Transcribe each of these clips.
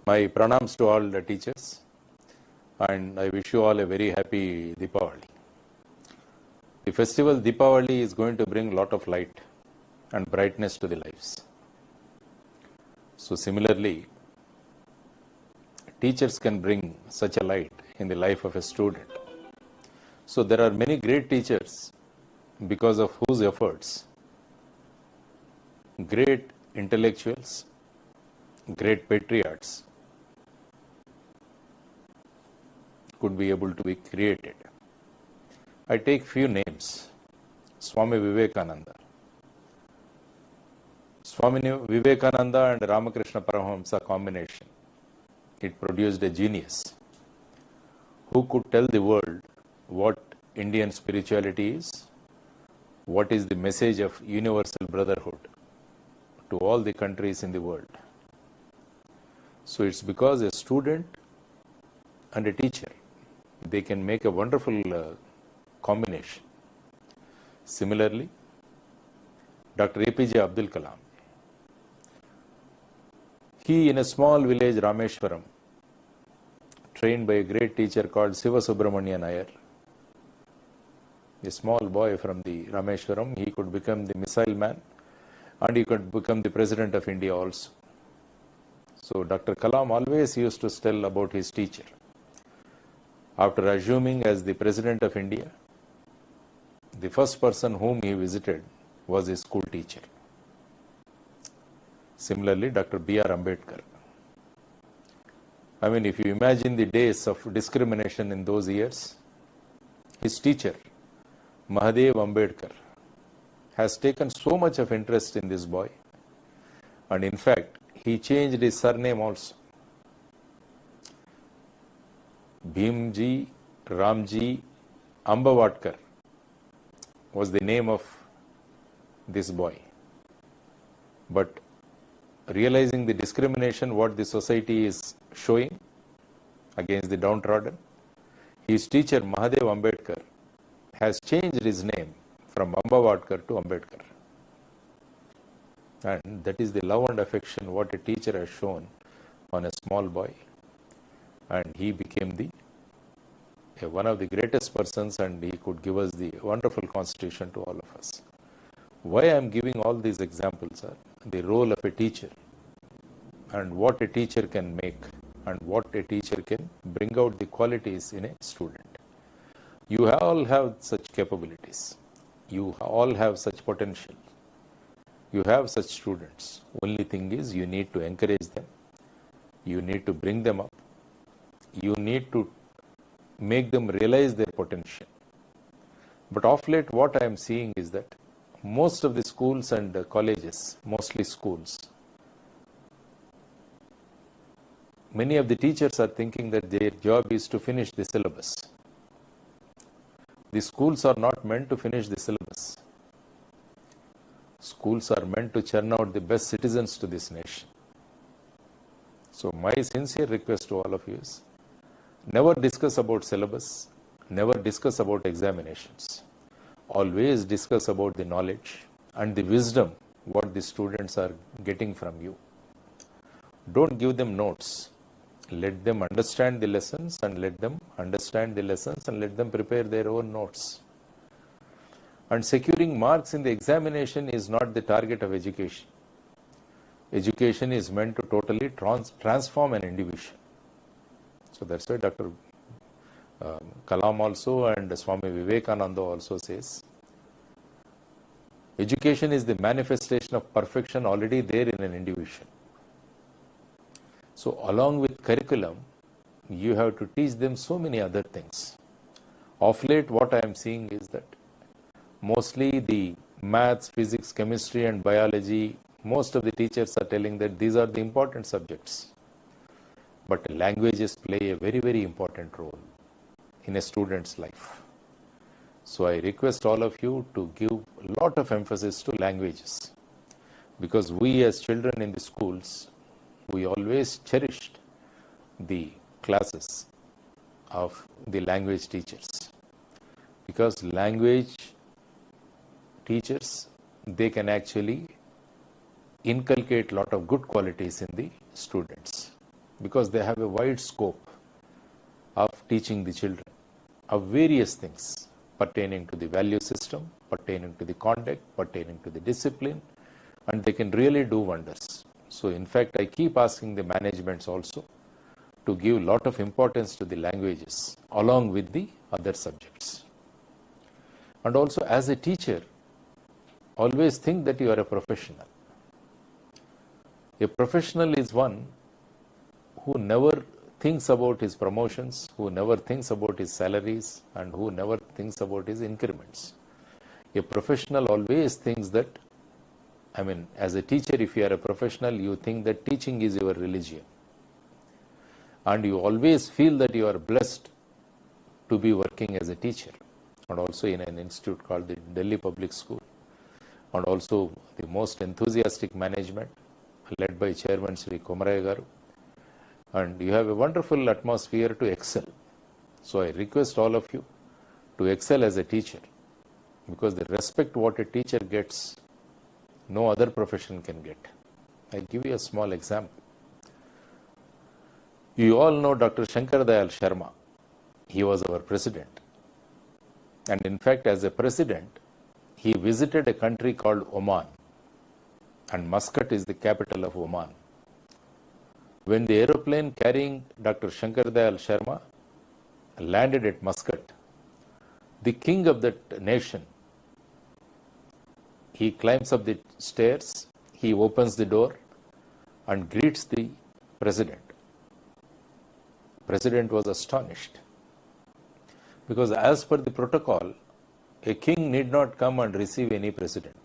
My pranams to all the teachers, and I wish you all a very happy Deepavali. The festival Deepavali is going to bring a lot of light and brightness to the lives. So similarly, teachers can bring such a light in the life of a student. So there are many great teachers because of whose efforts great intellectuals, great patriots could be able to be created. I take few names. Swami Vivekananda. Swami Vivekananda and Ramakrishna Paramahamsa combination, it produced a genius who could tell the world what Indian spirituality is, what is the message of universal brotherhood to all the countries in the world. So it's because a student and a teacher, they can make a wonderful combination. Similarly, Dr. APJ Abdul Kalam, he in a small village Rameshwaram, trained by a great teacher called Siva Subramanian Iyer, a small boy from the Rameshwaram, he could become the missile man and he could become the President of India also. So Dr. Kalam always used to tell about his teacher. After assuming as the President of India, the first person whom he visited was his school teacher. Similarly, Dr. B.R. Ambedkar. I mean, if you imagine the days of discrimination in those years, his teacher, Mahadev Ambedkar, has taken so much of interest in this boy, and in fact, he changed his surname also. Bhimji Ramji Ambavatkar was the name of this boy. But realizing the discrimination what the society is showing against the downtrodden, his teacher Mahadev Ambedkar has changed his name from Ambavatkar to Ambedkar. And that is the love and affection what a teacher has shown on a small boy. And he became one of the greatest persons, and he could give us the wonderful constitution to all of us. Why I am giving all these examples are the role of a teacher and what a teacher can make and what a teacher can bring out the qualities in a student. You all have such capabilities. You all have such potential. You have such students. Only thing is you need to encourage them. You need to bring them up. You need to make them realize their potential. But of late what I am seeing is that most of the schools and colleges, mostly schools, many of the teachers are thinking that their job is to finish the syllabus. The schools are not meant to finish the syllabus. Schools are meant to churn out the best citizens to this nation. So my sincere request to all of you is, never discuss about syllabus, never discuss about examinations. Always discuss about the knowledge and the wisdom what the students are getting from you. Don't give them notes. Let them understand the lessons and let them understand the lessons and let them prepare their own notes. And securing marks in the examination is not the target of education. Education is meant to totally transform an individual. So that's why Dr. Kalam also and Swami Vivekananda also says, education is the manifestation of perfection already there in an individual. So along with curriculum, you have to teach them so many other things. Of late, what I am seeing is that mostly the maths, physics, chemistry and biology, most of the teachers are telling that these are the important subjects. But languages play a very, very important role in a student's life. So I request all of you to give a lot of emphasis to languages. Because we as children in the schools, we always cherished the classes of the language teachers. Because language teachers, they can actually inculcate a lot of good qualities in the students. because they have a wide scope of teaching the children of various things pertaining to the value system, pertaining to the conduct, pertaining to the discipline, and they can really do wonders. So in fact, I keep asking the managements also to give lot of importance to the languages along with the other subjects. And also as a teacher, always think that you are a professional. A professional is one who never thinks about his promotions, who never thinks about his salaries, and who never thinks about his increments. A professional always thinks that, as a teacher, if you are a professional, you think that teaching is your religion. And you always feel that you are blessed to be working as a teacher, and also in an institute called the Delhi Public School, and also the most enthusiastic management led by Chairman Sri Komaraya Garu. And you have a wonderful atmosphere to excel. So I request all of you to excel as a teacher, because the respect what a teacher gets, no other profession can get. I'll give you a small example. You all know Dr. Shankar Dayal Sharma. He was our president. And in fact, as a president, he visited a country called Oman. And Muscat is the capital of Oman. When the aeroplane carrying Dr. Shankar Dayal Sharma landed at Muscat, the king of that nation, he climbs up the stairs, he opens the door and greets the president. President was astonished, because as per the protocol, a king need not come and receive any president,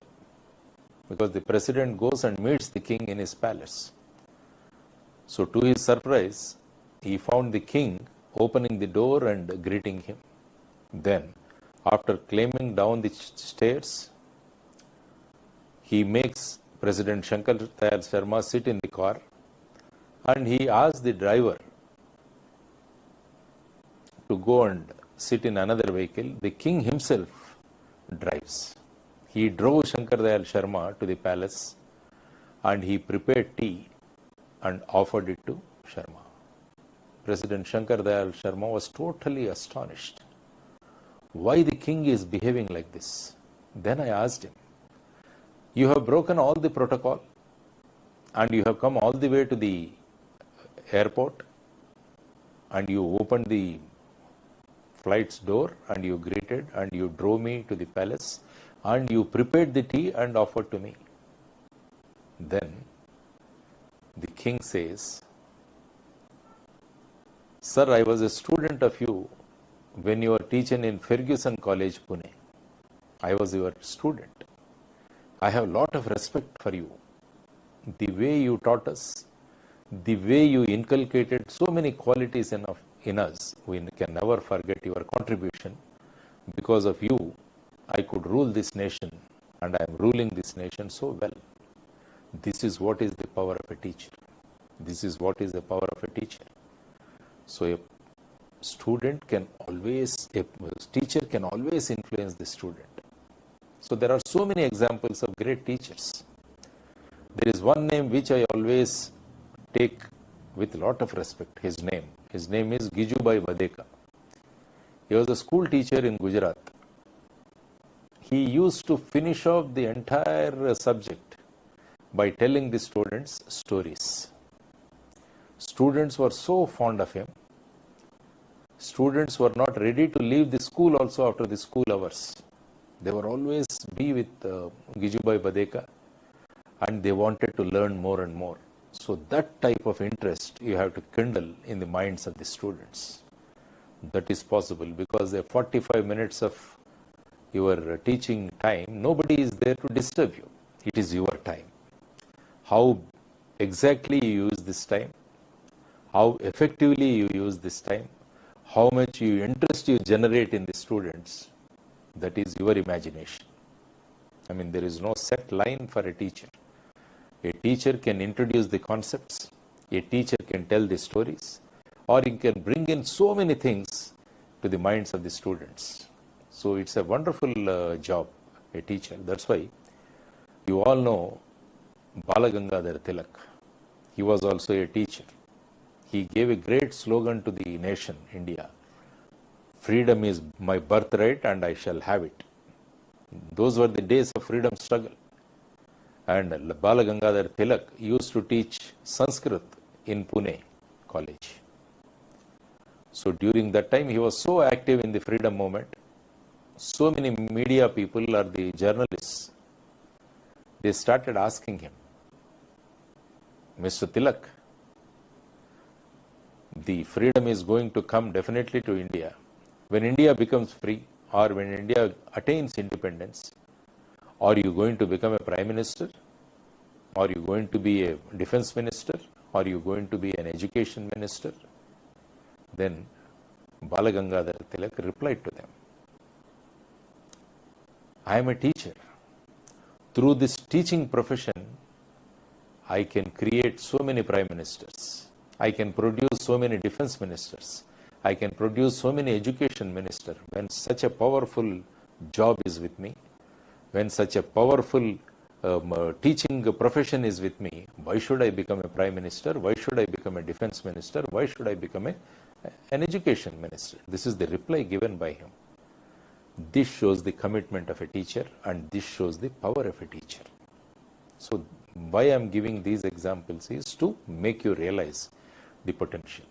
because the president goes and meets the king in his palace. So to his surprise, he found the king opening the door and greeting him. Then, after climbing down the stairs, he makes President Shankar Dayal Sharma sit in the car, and he asks the driver to go and sit in another vehicle. The king himself drives. He drove Shankar Dayal Sharma to the palace, and he prepared tea and offered it to Sharma. President Shankar Dayal Sharma was totally astonished. Why the king is behaving like this? Then I asked him, you have broken all the protocol and you have come all the way to the airport and you opened the flight's door and you greeted and you drove me to the palace and you prepared the tea and offered to me. Then the king says, sir, I was a student of you when you were teaching in Ferguson College, Pune. I was your student. I have a lot of respect for you. The way you taught us, the way you inculcated so many qualities in us, we can never forget your contribution. Because of you, I could rule this nation, and I am ruling this nation so well. This is what is the power of a teacher. This is what is the power of a teacher. So a teacher can always influence the student. So there are so many examples of great teachers. There is one name which I always take with a lot of respect, his name. His name is Gijubai Badeka. He was a school teacher in Gujarat. He used to finish off the entire subject by telling the students stories. Students were so fond of him. Students were not ready to leave the school also after the school hours. They were always be with Gijubai Badeka, and they wanted to learn more and more. So that type of interest you have to kindle in the minds of the students. That is possible because the 45 minutes of your teaching time, nobody is there to disturb you. It is your time. How exactly you use this time, how effectively you use this time, how much interest you generate in the students, that is your imagination. There is no set line for a teacher. A teacher can introduce the concepts, a teacher can tell the stories, or he can bring in so many things to the minds of the students. So it's a wonderful job, a teacher. That's why you all know Balagangadhar Tilak. He was also a teacher. He gave a great slogan to the nation, India. Freedom is my birthright and I shall have it. Those were the days of freedom struggle. And Bala Gangadhar Tilak used to teach Sanskrit in Pune college. So during that time, he was so active in the freedom movement. So many media people or the journalists, they started asking him, Mr. Tilak, the freedom is going to come definitely to India. When India becomes free or when India attains independence, are you going to become a prime minister? Are you going to be a defense minister? Are you going to be an education minister? Then Bala Gangadhar Tilak replied to them, I am a teacher. Through this teaching profession, I can create so many prime ministers. I can produce so many defense ministers. I can produce so many education ministers. When such a powerful job is with me, when such a powerful teaching profession is with me, why should I become a prime minister? Why should I become a defense minister? Why should I become an education minister? This is the reply given by him. This shows the commitment of a teacher and this shows the power of a teacher. So why I am giving these examples is to make you realize the potential.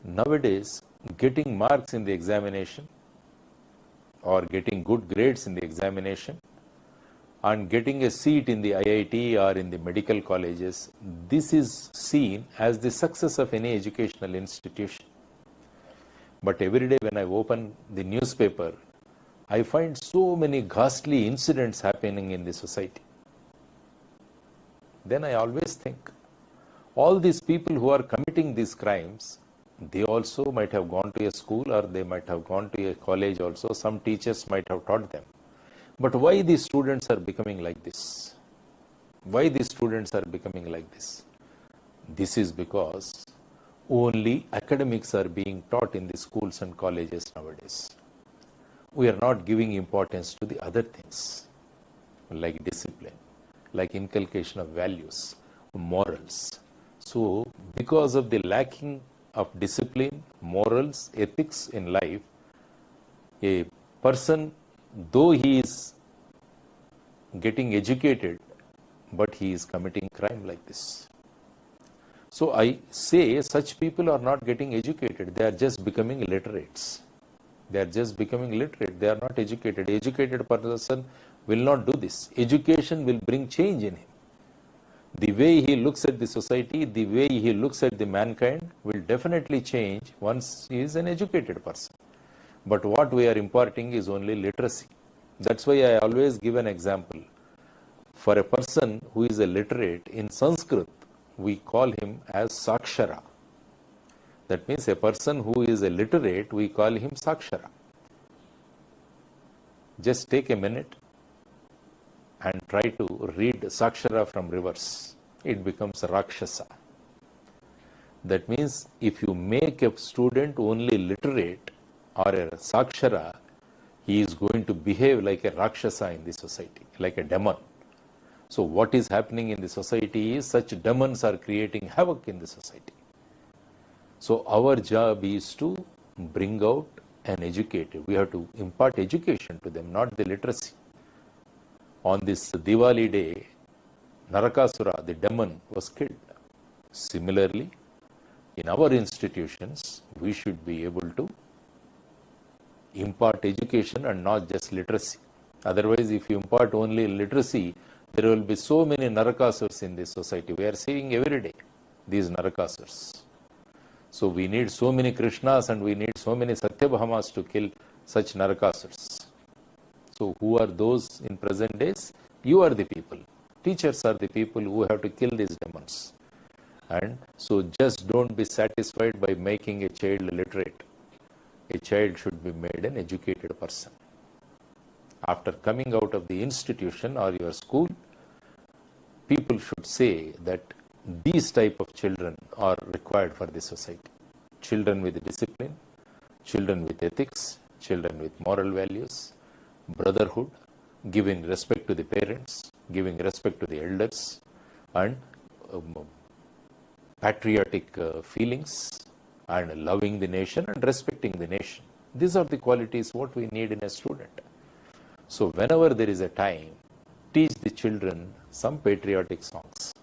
Nowadays, getting marks in the examination or getting good grades in the examination and getting a seat in the IIT or in the medical colleges, this is seen as the success of any educational institution. But every day when I open the newspaper, I find so many ghastly incidents happening in the society. Then I always think, all these people who are committing these crimes, they also might have gone to a school or they might have gone to a college also. Some teachers might have taught them. But why these students are becoming like this? Why these students are becoming like this? This is because only academics are being taught in the schools and colleges nowadays. We are not giving importance to the other things like discipline, like inculcation of values, morals. So because of the lacking of discipline, morals, ethics in life, a person, though he is getting educated, but he is committing crime like this. So I say such people are not getting educated. They are just becoming illiterates. They are just becoming literate. They are not educated. Educated person will not do this. Education will bring change in him. The way he looks at the society, the way he looks at the mankind will definitely change once he is an educated person. But what we are imparting is only literacy. That's why I always give an example. For a person who is a literate, in Sanskrit, we call him as Sakshara. That means a person who is a literate, we call him Sakshara. Just take a minute and try to read Sakshara from reverse. It becomes Rakshasa. That means if you make a student only literate or a Sakshara, he is going to behave like a Rakshasa in the society, like a demon. So what is happening in the society is such demons are creating havoc in the society. So our job is to bring out an educator. We have to impart education to them, not the literacy. On this Diwali day, Narakasura, the demon, was killed. Similarly, in our institutions, we should be able to impart education and not just literacy. Otherwise, if you impart only literacy, there will be so many Narakasurs in this society. We are seeing every day these Narakasurs. So we need so many Krishnas and we need so many Satyabhamas to kill such Narakasurs. So who are those in present days? You are the people. Teachers are the people who have to kill these demons. And so just don't be satisfied by making a child literate. A child should be made an educated person. After coming out of the institution or your school, people should say that these type of children are required for the society. Children with discipline, children with ethics, children with moral values, brotherhood, giving respect to the parents, giving respect to the elders, and patriotic feelings and loving the nation and respecting the nation. These are the qualities what we need in a student. So whenever there is a time, teach the children some patriotic songs.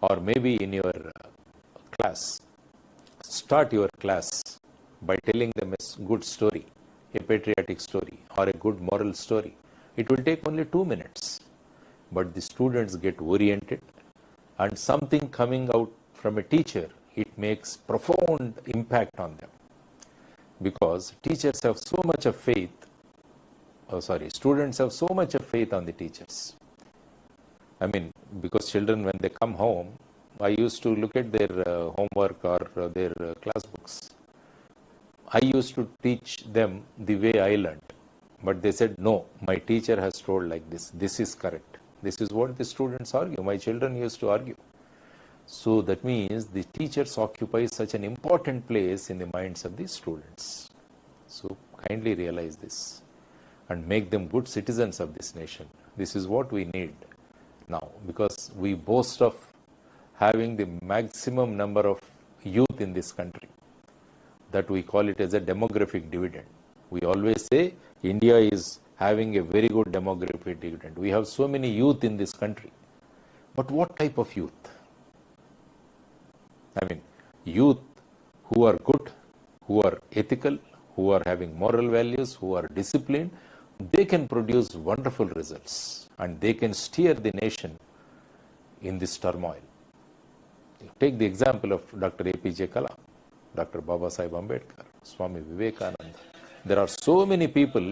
Or maybe in your class, start your class by telling them a good story, a patriotic story or a good moral story. It will take only 2 minutes, but the students get oriented, and something coming out from a teacher, it makes profound impact on them, because teachers have so much of faith, students have so much of faith on the teachers. I mean, because children, when they come home, I used to look at their homework or their class books. I used to teach them the way I learned, but they said, no, my teacher has told like this. This is correct. This is what the students argue. My children used to argue. So that means the teachers occupy such an important place in the minds of the students. So kindly realize this and make them good citizens of this nation. This is what we need now, because we boast of having the maximum number of youth in this country, that we call it as a demographic dividend. We always say India is having a very good demographic dividend. We have so many youth in this country. But what type of youth? I mean, youth who are good, who are ethical, who are having moral values, who are disciplined, they can produce wonderful results and they can steer the nation in this turmoil. Take the example of Dr. APJ Kalam, Dr. Baba Sahib Ambedkar, Swami Vivekananda. There are so many people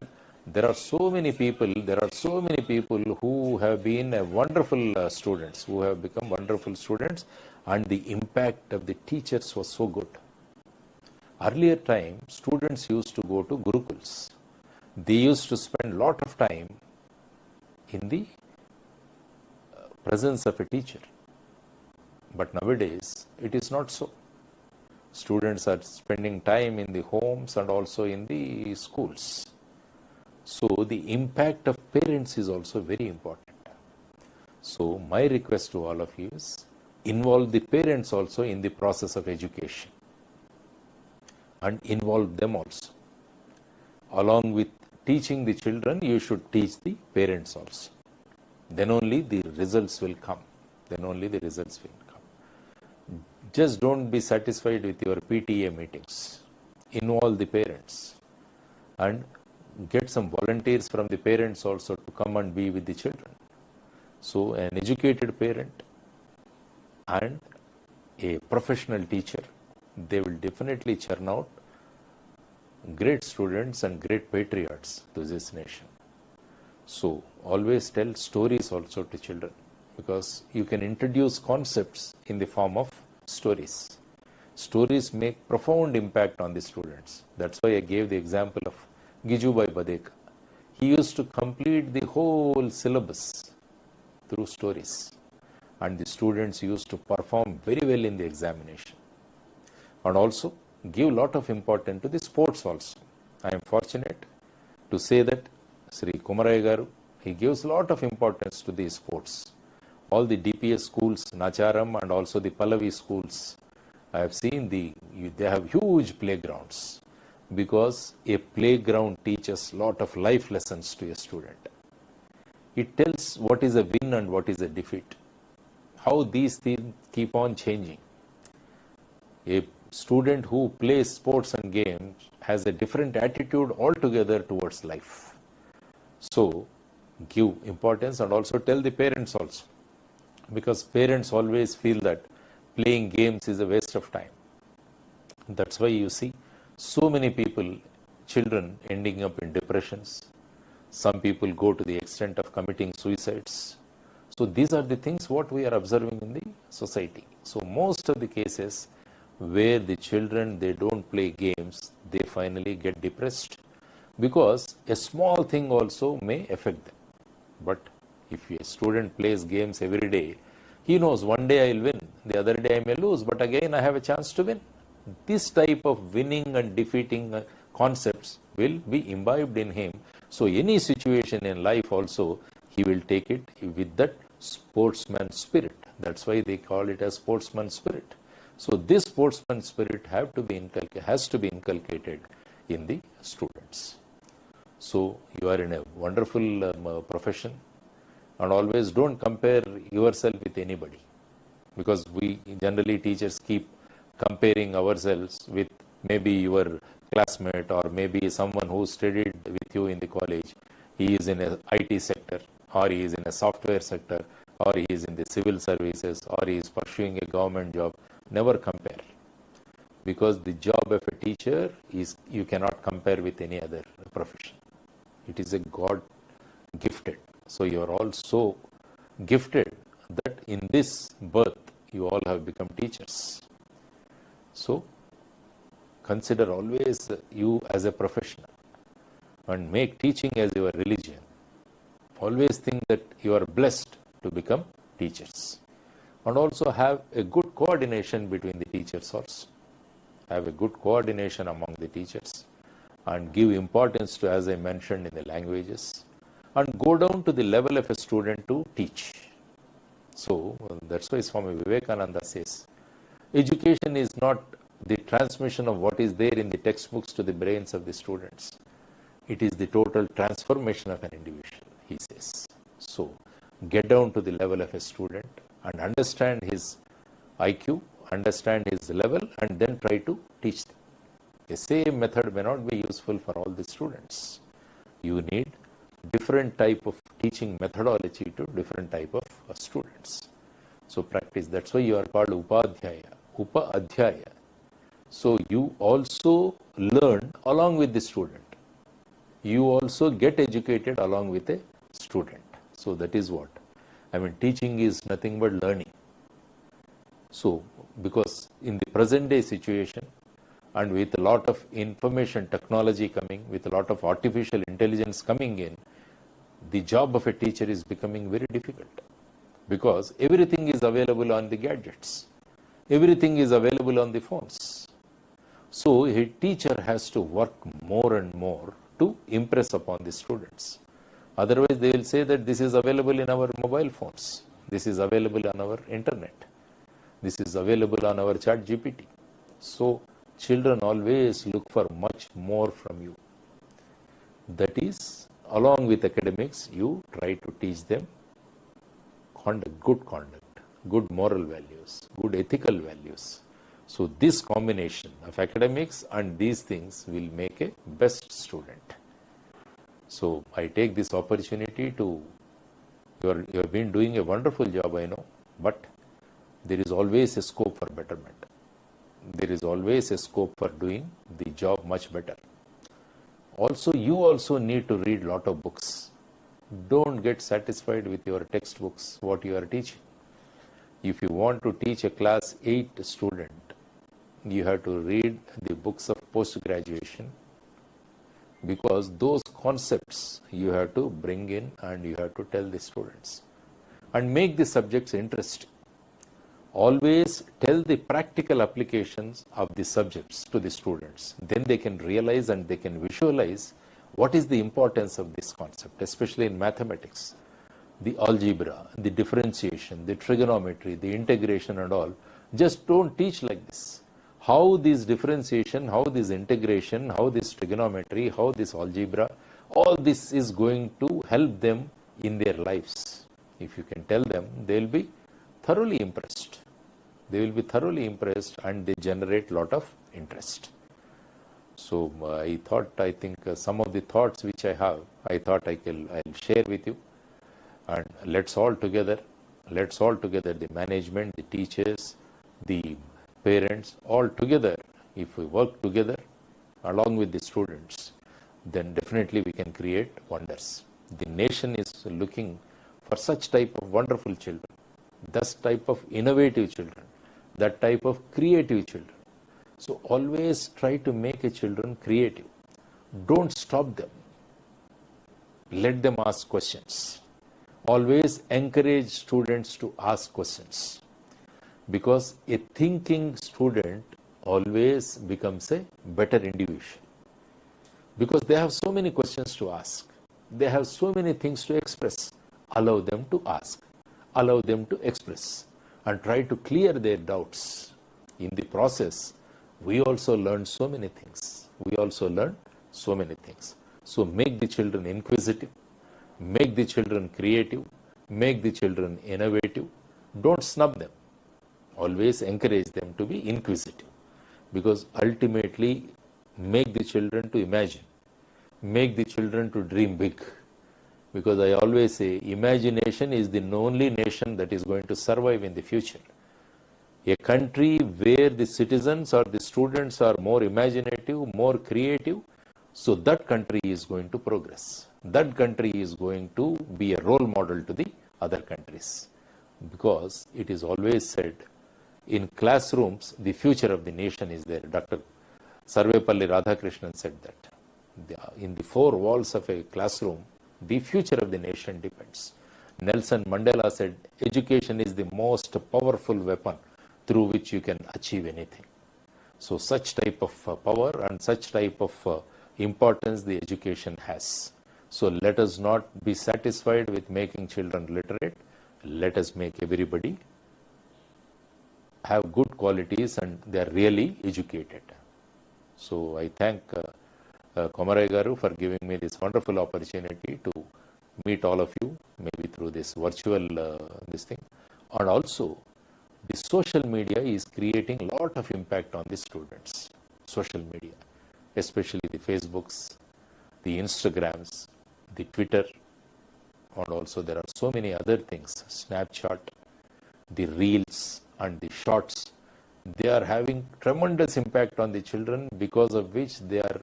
who have been wonderful students, who have become wonderful students, and the impact of the teachers was so good. Earlier time, students used to go to Gurukuls. They used to spend a lot of time in the presence of a teacher. But nowadays, it is not so. Students are spending time in the homes and also in the schools. So the impact of parents is also very important. So my request to all of you is, involve the parents also in the process of education and involve them also. Along with teaching the children, you should teach the parents also. Then only the results will come. Just don't be satisfied with your PTA meetings. Involve the parents and get some volunteers from the parents also to come and be with the children. So an educated parent and a professional teacher, they will definitely churn out great students and great patriots to this nation. So always tell stories also to children, because you can introduce concepts in the form of stories. Stories make profound impact on the students. That's why I gave the example of Gijubai Badeka. He used to complete the whole syllabus through stories, and the students used to perform very well in the examination. And also give lot of importance to the sports also. I am fortunate to say that Sri Kumaraya Garu, he gives lot of importance to the sports. All the DPS schools, Nacharam and also the Pallavi schools, I have seen they have huge playgrounds, because a playground teaches lot of life lessons to a student. It tells what is a win and what is a defeat, how these things keep on changing. A student who plays sports and games has a different attitude altogether towards life. So give importance and also tell the parents also, because parents always feel that playing games is a waste of time. That's why you see so many people, children ending up in depressions. Some people go to the extent of committing suicides. So these are the things what we are observing in the society. So most of the cases where the children, they don't play games, they finally get depressed, because a small thing also may affect them. But if a student plays games every day, he knows one day I will win, the other day I may lose, but again I have a chance to win. This type of winning and defeating concepts will be imbibed in him. So any situation in life also, he will take it with that sportsman spirit. That's why they call it as sportsman spirit. So this sportsman spirit has to be inculcated in the students. So you are in a wonderful profession, and always don't compare yourself with anybody, because we generally, teachers, keep comparing ourselves with maybe your classmate or maybe someone who studied with you in the college. He is in a IT sector, or he is in a software sector, or he is in the civil services, or he is pursuing a government job. Never compare, because the job of a teacher is, you cannot compare with any other profession. It is a God gifted. So you are all so gifted that in this birth you all have become teachers. So consider always you as a professional and make teaching as your religion. Always think that you are blessed to become teachers, and also have a good coordination between the teachers also. Have a good coordination among the teachers, and give importance to, as I mentioned, in the languages, and go down to the level of a student to teach. So that's why Swami Vivekananda says, education is not the transmission of what is there in the textbooks to the brains of the students. It is the total transformation of an individual, he says. So get down to the level of a student and understand his IQ, understand his level, and then try to teach them. The same method may not be useful for all the students. You need different type of teaching methodology to different type of students. So practice. That's why you are called Upadhyaya, Upa-Adhyaya. So you also learn along with the student. You also get educated along with a student. So that is what. I mean, teaching is nothing but learning. So, because in the present day situation, and with a lot of information technology coming, with a lot of artificial intelligence coming in, the job of a teacher is becoming very difficult, because everything is available on the gadgets. Everything is available on the phones. So a teacher has to work more and more to impress upon the students. Otherwise, they will say that this is available in our mobile phones. This is available on our internet. This is available on our chat GPT. So children always look for much more from you. That is, along with academics, you try to teach them conduct, good moral values, good ethical values. So this combination of academics and these things will make a best student. So I take this opportunity to, you have been doing a wonderful job, I know, but there is always a scope for betterment. There is always a scope for doing the job much better. Also, you also need to read lot of books. Don't get satisfied with your textbooks, what you are teaching. If you want to teach a class 8 student, you have to read the books of post-graduation, because those concepts you have to bring in and you have to tell the students and make the subjects interesting. Always tell the practical applications of the subjects to the students. Then they can realize and they can visualize what is the importance of this concept, especially in mathematics. The algebra, the differentiation, the trigonometry, the integration and all. Just don't teach like this. How this differentiation, how this integration, how this trigonometry, how this algebra, all this is going to help them in their lives. If you can tell them, they will be thoroughly impressed. They will be thoroughly impressed and they generate lot of interest. So I think some of the thoughts which I have, I thought I'll share with you. And let's all together, the management, the teachers, the parents, all together, if we work together along with the students, then definitely we can create wonders. The nation is looking for such type of wonderful children, this type of innovative children, that type of creative children. So always try to make a children creative. Don't stop them. Let them ask questions. Always encourage students to ask questions, because a thinking student always becomes a better individual, because they have so many questions to ask. They have so many things to express. Allow them to ask. Allow them to express. and try to clear their doubts. In the process, we also learn so many things. So make the children inquisitive, make the children creative, make the children innovative. Don't snub them. Always encourage them to be inquisitive, because ultimately make the children to imagine, make the children to dream big. Because I always say, imagination is the only nation that is going to survive in the future. A country where the citizens or the students are more imaginative, more creative, so that country is going to progress. That country is going to be a role model to the other countries. Because it is always said, in classrooms, the future of the nation is there. Dr. Sarvepalli Radhakrishnan said that. In the four walls of a classroom, the future of the nation depends. Nelson Mandela said, education is the most powerful weapon through which you can achieve anything. So such type of power and such type of importance the education has. So let us not be satisfied with making children literate. Let us make everybody have good qualities and they are really educated. So I thank Komarai Garu for giving me this wonderful opportunity to meet all of you, maybe through this virtual this thing. And also, the social media is creating a lot of impact on the students. Social media, especially the Facebooks, the Instagrams, the Twitter, and also there are so many other things, Snapchat, the Reels and the Shorts. They are having tremendous impact on the children, because of which they are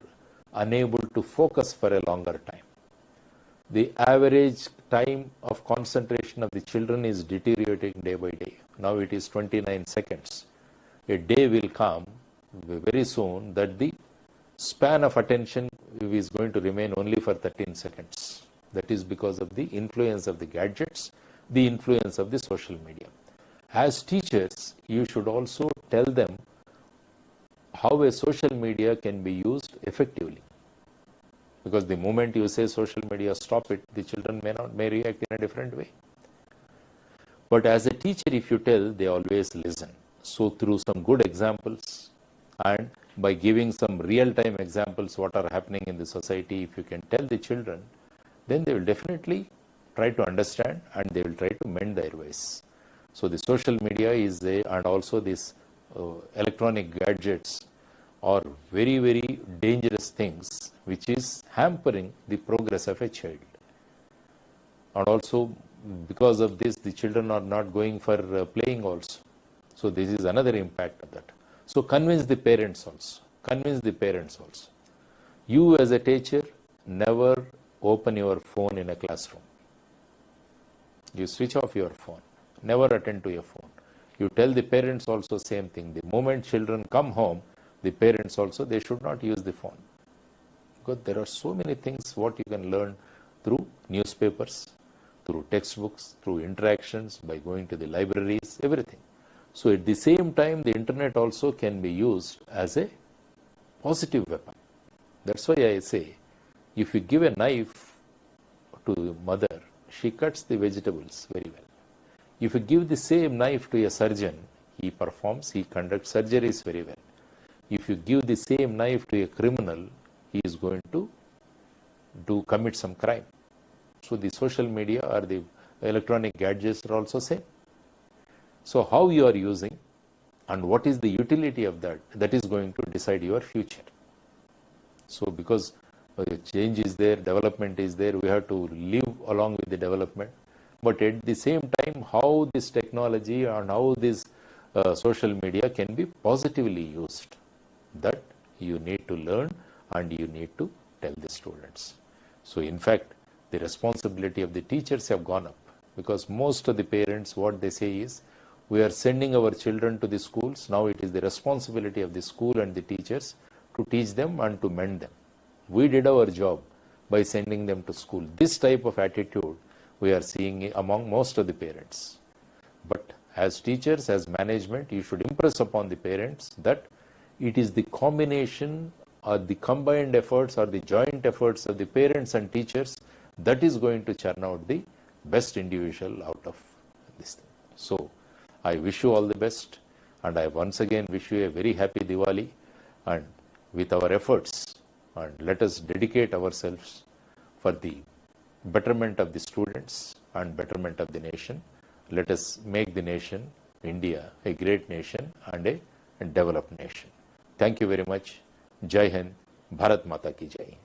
unable to focus for a longer time. The average time of concentration of the children is deteriorating day by day. Now it is 29 seconds. A day will come very soon that the span of attention is going to remain only for 13 seconds. That is because of the influence of the gadgets, the influence of the social media. As teachers, you should also tell them how a social media can be used effectively. Because the moment you say social media, stop it, the children may react in a different way. But as a teacher, if you tell, they always listen. So through some good examples and by giving some real-time examples what are happening in the society, if you can tell the children, then they will definitely try to understand and they will try to mend their ways. So the social media is there, and also these electronic gadgets are very, very dangerous things which is hampering the progress of a child. And also because of this, the children are not going for playing also. So this is another impact of that. So convince the parents also. You as a teacher, never open your phone in a classroom. You switch off your phone. Never attend to your phone. You tell the parents also same thing. The moment children come home, the parents also, they should not use the phone. Because there are so many things what you can learn through newspapers, through textbooks, through interactions, by going to the libraries, everything. So at the same time, the internet also can be used as a positive weapon. That's why I say, if you give a knife to mother, she cuts the vegetables very well. If you give the same knife to a surgeon, he conducts surgeries very well. If you give the same knife to a criminal, he is going to commit some crime. So the social media or the electronic gadgets are also same. So how you are using and what is the utility of that is going to decide your future. So because change is there, development is there, we have to live along with the development. But at the same time, how this technology and how this social media can be positively used, that you need to learn and you need to tell the students. So in fact, the responsibility of the teachers have gone up, because most of the parents, what they say is, we are sending our children to the schools. Now it is the responsibility of the school and the teachers to teach them and to mend them. We did our job by sending them to school. This type of attitude we are seeing among most of the parents. But as teachers, as management, you should impress upon the parents that it is the combination or the combined efforts or the joint efforts of the parents and teachers that is going to churn out the best individual out of this thing. So I wish you all the best, and I once again wish you a very happy Diwali, and with our efforts, and let us dedicate ourselves for the betterment of the students and betterment of the nation. Let us make the nation, India, a great nation and a developed nation. Thank you very much. Jai Hind, Bharat Mata ki Jai.